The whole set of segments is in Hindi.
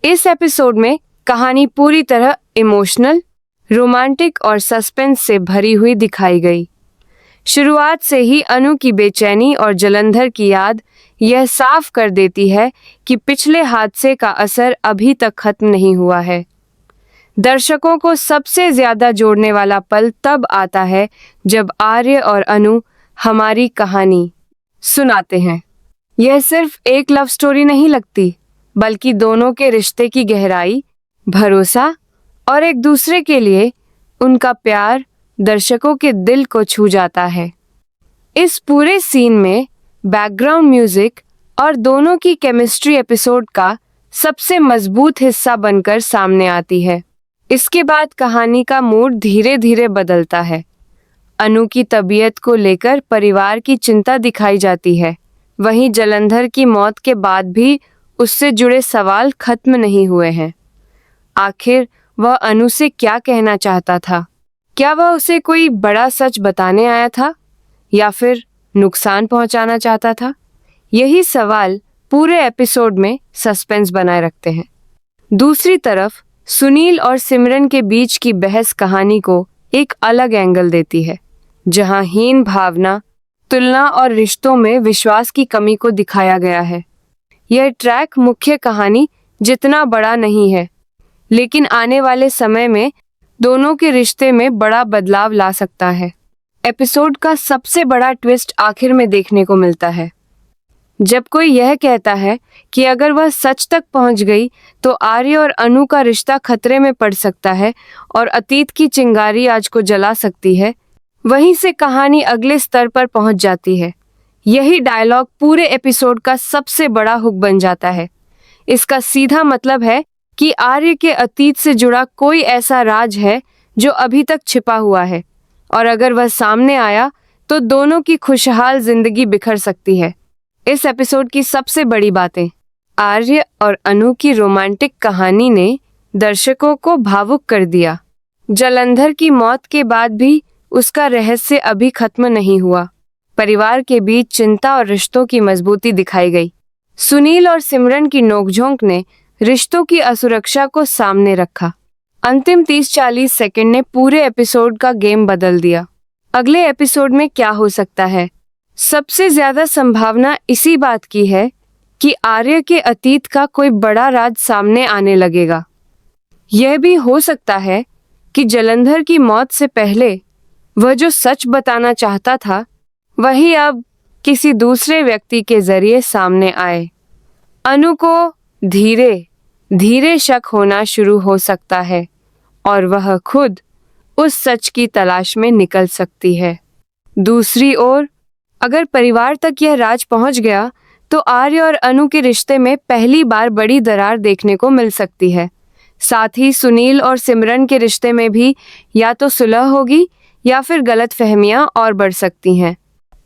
इस एपिसोड में कहानी पूरी तरह इमोशनल, रोमांटिक और सस्पेंस से भरी हुई दिखाई गई। शुरुआत से ही अनु की बेचैनी और जलंधर की याद यह साफ कर देती है कि पिछले हादसे का असर अभी तक खत्म नहीं हुआ है। दर्शकों को सबसे ज्यादा जोड़ने वाला पल तब आता है जब आर्य और अनु हमारी कहानी सुनाते हैं। यह सिर्फ एक लव स्टोरी नहीं लगती, बल्कि दोनों के रिश्ते की गहराई, भरोसा और एक दूसरे के लिए उनका प्यार दर्शकों के दिल को छू जाता है। इस पूरे सीन में बैकग्राउंड म्यूजिक और दोनों की केमिस्ट्री एपिसोड का सबसे मजबूत हिस्सा बनकर सामने आती है। इसके बाद कहानी का मूड धीरे धीरे बदलता है। अनु की तबीयत को लेकर परिवार की चिंता दिखाई जाती है। वहीं जलंधर की मौत के बाद भी उससे जुड़े सवाल खत्म नहीं हुए हैं। आखिर वह अनु से क्या कहना चाहता था? क्या वह उसे कोई बड़ा सच बताने आया था या फिर नुकसान पहुंचाना चाहता था? यही सवाल पूरे एपिसोड में सस्पेंस बनाए रखते हैं। दूसरी तरफ सुनील और सिमरन के बीच की बहस कहानी को एक अलग एंगल देती है, जहां हीन भावना, तुलना और रिश्तों में विश्वास की कमी को दिखाया गया है। यह ट्रैक मुख्य कहानी जितना बड़ा नहीं है, लेकिन आने वाले समय में दोनों के रिश्ते में बड़ा बदलाव ला सकता है। एपिसोड का सबसे बड़ा ट्विस्ट आखिर में देखने को मिलता है, जब कोई यह कहता है कि अगर वह सच तक पहुंच गई तो आर्य और अनु का रिश्ता खतरे में पड़ सकता है और अतीत की चिंगारी आज को जला सकती है। वहीं से कहानी अगले स्तर पर पहुंच जाती है। यही डायलॉग पूरे एपिसोड का सबसे बड़ा हुक बन जाता है। इसका सीधा मतलब है कि आर्य के अतीत से जुड़ा कोई ऐसा राज है जो अभी तक छिपा हुआ है, और अगर वह सामने आया तो दोनों की खुशहाल जिंदगी बिखर सकती है। इस एपिसोड की सबसे बड़ी बातें, आर्य और अनु की रोमांटिक कहानी ने दर्शकों को भावुक कर दिया। जलंधर की मौत के बाद भी उसका रहस्य अभी खत्म नहीं हुआ। परिवार के बीच चिंता और रिश्तों की मजबूती दिखाई गई। सुनील और सिमरन की नोकझोंक ने रिश्तों की असुरक्षा को सामने रखा। अंतिम 30-40 सेकंड ने पूरे एपिसोड का गेम बदल दिया। अगले एपिसोड में क्या हो सकता है? सबसे ज्यादा संभावना इसी बात की है कि आर्य के अतीत का कोई बड़ा राज सामने आने लगेगा। यह भी हो सकता है कि जलंधर की मौत से पहले वह जो सच बताना चाहता था, वही अब किसी दूसरे व्यक्ति के जरिए सामने आए। अनु को धीरे धीरे शक होना शुरू हो सकता है और वह खुद उस सच की तलाश में निकल सकती है। दूसरी ओर, अगर परिवार तक यह राज पहुंच गया तो आर्य और अनु के रिश्ते में पहली बार बड़ी दरार देखने को मिल सकती है। साथ ही सुनील और सिमरन के रिश्ते में भी या तो सुलह होगी या फिर गलतफहमियां और बढ़ सकती हैं।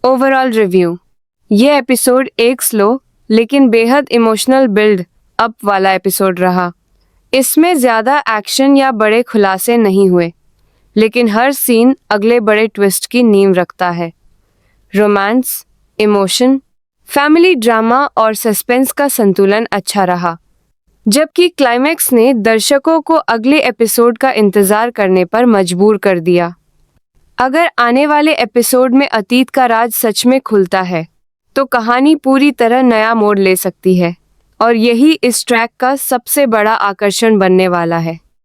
ओवरऑल रिव्यू, यह एपिसोड एक स्लो लेकिन बेहद इमोशनल बिल्ड अप वाला एपिसोड रहा। इसमें ज्यादा एक्शन या बड़े खुलासे नहीं हुए, लेकिन हर सीन अगले बड़े ट्विस्ट की नींव रखता है। रोमांस, इमोशन, फैमिली ड्रामा और सस्पेंस का संतुलन अच्छा रहा, जबकि क्लाइमैक्स ने दर्शकों को अगले एपिसोड का इंतजार करने पर मजबूर कर दिया। अगर आने वाले एपिसोड में अतीत का राज सच में खुलता है तो कहानी पूरी तरह नया मोड़ ले सकती है, और यही इस ट्रैक का सबसे बड़ा आकर्षण बनने वाला है।